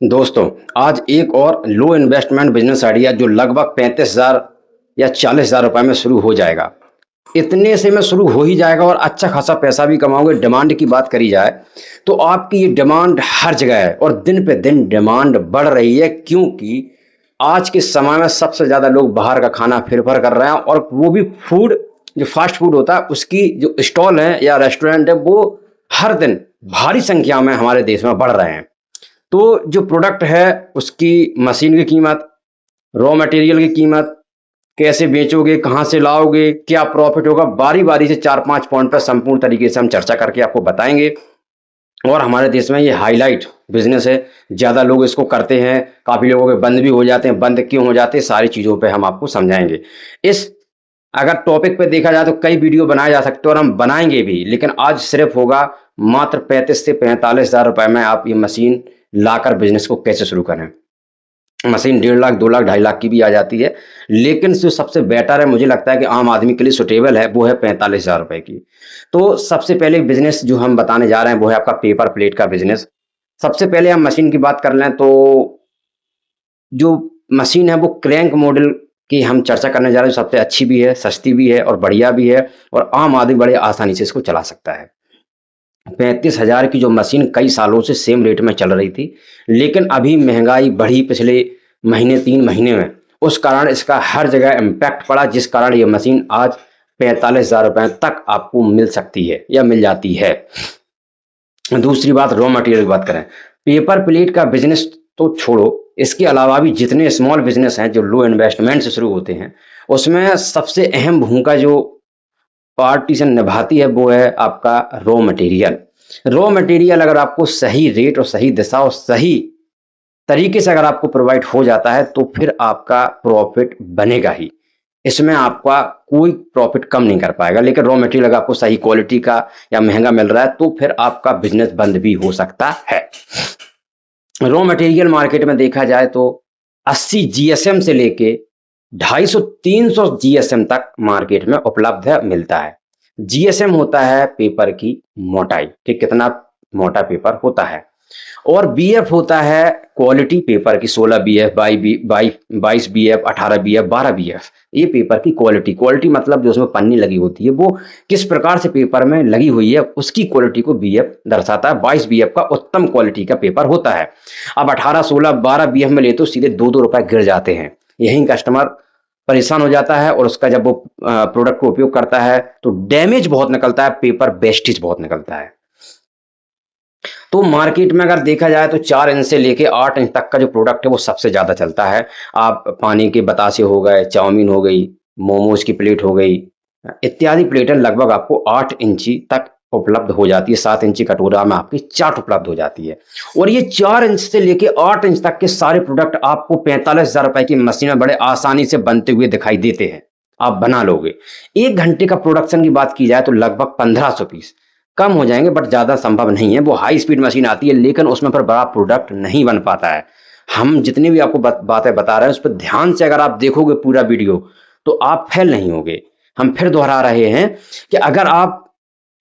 दोस्तों, आज एक और लो इन्वेस्टमेंट बिजनेस आइडिया जो लगभग 35,000 या 40,000 रुपए में शुरू हो जाएगा। इतने से में शुरू हो ही जाएगा और अच्छा खासा पैसा भी कमाओगे। डिमांड की बात करी जाए तो आपकी ये डिमांड हर जगह है और दिन पे दिन डिमांड बढ़ रही है, क्योंकि आज के समय में सबसे ज्यादा लोग बाहर का खाना प्रेफर कर रहे हैं और वो भी फूड, जो फास्ट फूड होता है उसकी जो स्टॉल है या रेस्टोरेंट है वो हर दिन भारी संख्या में हमारे देश में बढ़ रहे हैं। तो जो प्रोडक्ट है उसकी मशीन की कीमत, रॉ मटेरियल की कीमत, कैसे बेचोगे, कहाँ से लाओगे, क्या प्रॉफिट होगा, बारी बारी से 4-5 पॉइंट पर संपूर्ण तरीके से हम चर्चा करके आपको बताएंगे। और हमारे देश में ये हाईलाइट बिजनेस है, ज़्यादा लोग इसको करते हैं, काफ़ी लोगों के बंद भी हो जाते हैं। बंद क्यों हो जाते हैं, सारी चीज़ों पे हम आपको समझाएंगे। इस अगर टॉपिक पे देखा जाए तो कई वीडियो बनाए जा सकते हैं और हम बनाएंगे भी, लेकिन आज सिर्फ होगा मात्र 35 से 45,000 रुपए में आप ये मशीन लाकर बिजनेस को कैसे शुरू करें। मशीन 1.5 लाख, 2 लाख, 2.5 लाख की भी आ जाती है, लेकिन जो सबसे बेटर है, मुझे लगता है कि आम आदमी के लिए सुटेबल है, वो है 45,000 रुपए की। तो सबसे पहले बिजनेस जो हम बताने जा रहे हैं वो है आपका पेपर प्लेट का बिजनेस। सबसे पहले हम मशीन की बात कर लें तो जो मशीन है वो क्रैंक मॉडल की हम चर्चा करने जा रहे हैं। सबसे अच्छी भी है, सस्ती भी है और बढ़िया भी है, और आम आदमी बड़े आसानी से इसको चला सकता है। 35,000 की जो मशीन कई सालों से सेम रेट में चल रही थी, लेकिन अभी महंगाई बढ़ी पिछले महीने, 3 महीने में, उस कारण इसका हर जगह इम्पैक्ट पड़ा, जिस कारण ये मशीन आज 45,000 रुपए तक आपको मिल सकती है या मिल जाती है। दूसरी बात, रॉ मटेरियल की बात करें, पेपर प्लेट का बिजनेस तो छोड़ो, इसके अलावा भी जितने स्मॉल बिजनेस हैं जो लो इन्वेस्टमेंट से शुरू होते हैं, उसमें सबसे अहम भूमिका जो पार्टीशन निभाती है वो है आपका रॉ मटेरियल। रॉ मटेरियल अगर आपको सही रेट और सही दिशा और सही तरीके से अगर आपको प्रोवाइड हो जाता है तो फिर आपका प्रॉफिट बनेगा ही। इसमें आपका कोई प्रॉफिट कम नहीं कर पाएगा। लेकिन रॉ मटेरियल अगर आपको सही क्वालिटी का या महंगा मिल रहा है तो फिर आपका बिजनेस बंद भी हो सकता है। रॉ मटेरियल मार्केट में देखा जाए तो 80 जीएसएम से लेके 250-300 जीएसएम तक मार्केट में उपलब्ध है, मिलता है। जीएसएम होता है पेपर की मोटाई, कि कितना मोटा पेपर होता है, और बीएफ होता है क्वालिटी पेपर की। 16 बीएफ, 22 बीएफ, 18 बीएफ, 12 बीएफ, ये पेपर की क्वालिटी। क्वालिटी मतलब जो उसमें पन्नी लगी होती है वो किस प्रकार से पेपर में लगी हुई है, उसकी क्वालिटी को बीएफ दर्शाता है। 22 बीएफ का उत्तम क्वालिटी का पेपर होता है। अब 18, 16, 12 बीएफ में ले तो सीधे 2-2 रुपए गिर जाते हैं। यही कस्टमर परेशान हो जाता है और उसका जब वो प्रोडक्ट को उपयोग करता है तो डैमेज बहुत निकलता है, पेपर वेस्टेज बहुत निकलता है। तो मार्केट में अगर देखा जाए तो 4 इंच से लेके 8 इंच तक का जो प्रोडक्ट है वो सबसे ज्यादा चलता है। आप पानी के बतासे हो गए, चाउमीन हो गई, मोमोज की प्लेट हो गई, इत्यादि प्लेटें लगभग आपको 8 इंची तक उपलब्ध हो जाती है। 7 इंची कटोरा में आपकी चाट उपलब्ध हो जाती है। और ये 4 इंच से लेके 8 इंच तक के सारे प्रोडक्ट आपको 45,000 रुपए की मशीन में बड़े आसानी से बनते हुए दिखाई देते हैं। आप बना लोगे। 1 घंटे का प्रोडक्शन की बात की जाए तो लगभग 1500 पीस, कम हो जाएंगे बट ज्यादा संभव नहीं है। वो हाई स्पीड मशीन आती है लेकिन उसमें पर बड़ा प्रोडक्ट नहीं बन पाता है। हम जितनी भी आपको बातें बता रहे हैं उस पर ध्यान से अगर आप देखोगे पूरा वीडियो तो आप फेल नहीं होगे। हम फिर दोहरा रहे हैं कि अगर आप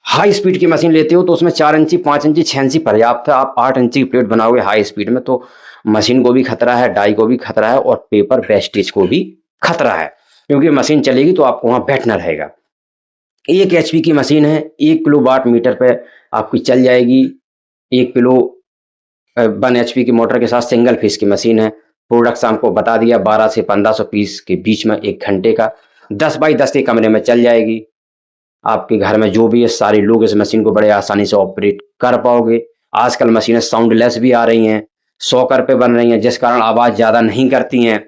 हाई स्पीड की मशीन लेते हो तो उसमें 4 इंची, 5 इंची, 6 इंची पर्याप्त है। आप 8 इंची की प्लेट बनाओगे हाई स्पीड में तो मशीन को भी खतरा है, डाई को भी खतरा है और पेपर वेस्टेज को भी खतरा है, क्योंकि मशीन चलेगी तो आपको वहां बैठना रहेगा। 1 एचपी की मशीन है, 1 किलो वाट मीटर पे आपकी चल जाएगी। 1 किलो 1 एचपी की मोटर के साथ सिंगल फेस की मशीन है। प्रोडक्ट्स आपको बता दिया, 12 से 1500 पीस के बीच में 1 घंटे का, 10 बाई 10 के कमरे में चल जाएगी। आपके घर में जो भी है सारे लोग इस मशीन को बड़े आसानी से ऑपरेट कर पाओगे। आजकल मशीनें साउंडलेस भी आ रही हैं, सॉकर पे बन रही हैं, जिस कारण आवाज ज्यादा नहीं करती हैं।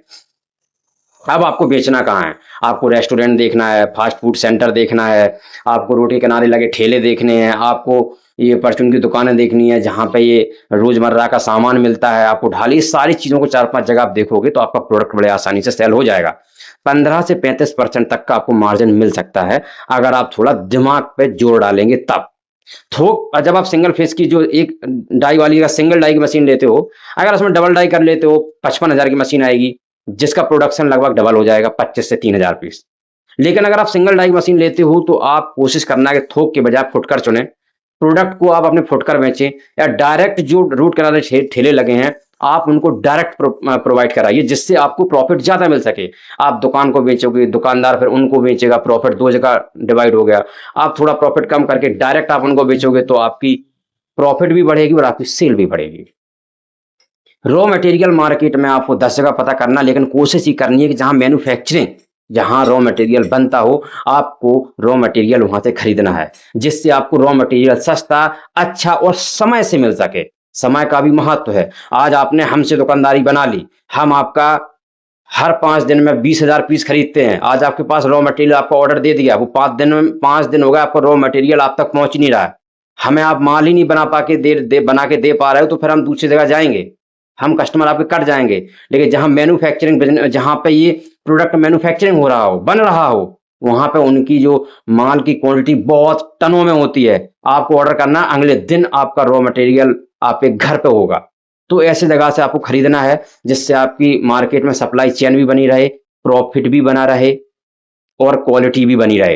अब आपको बेचना कहाँ है? आपको रेस्टोरेंट देखना है, फास्ट फूड सेंटर देखना है, आपको रोटी किनारे लगे ठेले देखने हैं, आपको ये परचून की दुकानें देखनी है जहां पे ये रोजमर्रा का सामान मिलता है, आपको ढाली सारी चीजों को 4-5 जगह आप देखोगे तो आपका प्रोडक्ट बड़े आसानी से सेल हो जाएगा। 15 से 35% तक का आपको मार्जिन मिल सकता है अगर आप थोड़ा दिमाग पे जोर डालेंगे तब। थोक जब आप सिंगल फेस की जो एक डाई वाली का सिंगल डाई की मशीन लेते हो, अगर उसमें डबल डाई कर लेते हो 55,000 की मशीन आएगी, जिसका प्रोडक्शन लगभग डबल हो जाएगा, 25 से 3,000 पीस। लेकिन अगर आप सिंगल डाई मशीन लेते हो तो आप कोशिश करना है कि थोक के बजाय फुटकर चुने, प्रोडक्ट को आप अपने फुटकर बेचें, या डायरेक्ट जो रूट किनारे ठेले लगे हैं आप उनको डायरेक्ट प्रोवाइड कराइए, जिससे आपको प्रॉफिट ज़्यादा मिल सके। आप दुकान को बेचोगे, दुकानदार फिर उनको बेचेगा, प्रॉफिट 2 जगह डिवाइड हो गया। आप थोड़ा प्रॉफिट कम करके डायरेक्ट आप उनको बेचोगे तो आपकी प्रॉफिट भी बढ़ेगी और आपकी सेल भी बढ़ेगी। रॉ मटेरियल मार्केट में आपको 10 जगह पता करना, लेकिन कोशिश ये करनी है कि जहाँ मैन्युफैक्चरिंग, जहाँ रॉ मटेरियल बनता हो, आपको रॉ मटेरियल वहां से खरीदना है, जिससे आपको रॉ मटेरियल सस्ता, अच्छा और समय से मिल सके। समय का भी महत्व है। आज आपने हमसे दुकानदारी बना ली, हम आपका हर 5 दिन में 20,000 पीस खरीदते हैं। आज आपके पास रॉ मटेरियल, आपका ऑर्डर दे दिया, वो 5 दिन हो गए, आपका रॉ मटेरियल आप तक पहुंच नहीं रहा है, हमें आप माल ही नहीं बना पा के बना के दे पा रहे हो, तो फिर हम दूसरी जगह जाएंगे, हम कस्टमर आपके कट जाएंगे। लेकिन जहां मैन्युफैक्चरिंग बिजनेस, जहां पे ये प्रोडक्ट मैन्युफैक्चरिंग हो रहा हो, बन रहा हो, वहां पे उनकी जो माल की क्वांटिटी बहुत टनों में होती है। आपको ऑर्डर करना, अगले दिन आपका रॉ मटेरियल आपके घर पे होगा। तो ऐसी जगह से आपको खरीदना है, जिससे आपकी मार्केट में सप्लाई चेन भी बनी रहे, प्रॉफिट भी बना रहे और क्वालिटी भी बनी रहे।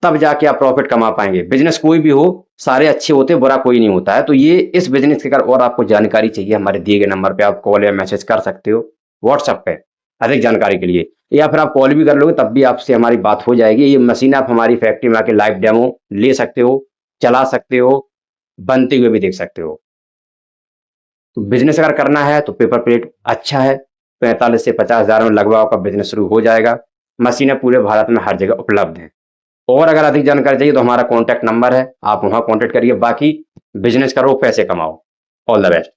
तब जाके आप प्रॉफिट कमा पाएंगे। बिजनेस कोई भी हो, सारे अच्छे होते, बुरा कोई नहीं होता है। तो ये इस बिजनेस के अगर और आपको जानकारी चाहिए, हमारे दिए गए नंबर पे आप कॉल या मैसेज कर सकते हो व्हाट्सएप पे अधिक जानकारी के लिए, या फिर आप कॉल भी कर लोगे तब भी आपसे हमारी बात हो जाएगी। ये मशीन आप हमारी फैक्ट्री में आके लाइव डेमो ले सकते हो, चला सकते हो, बनते हुए भी देख सकते हो। तो बिजनेस अगर करना है तो पेपर प्लेट अच्छा है, 45 से 50 हज़ार में लगभग आपका बिजनेस शुरू हो जाएगा। मशीनें पूरे भारत में हर जगह उपलब्ध हैं। और अगर अधिक जानकारी चाहिए तो हमारा कॉन्टैक्ट नंबर है, आप वहां कॉन्टैक्ट करिए। बाकी बिजनेस करो, पैसे कमाओ। All the best.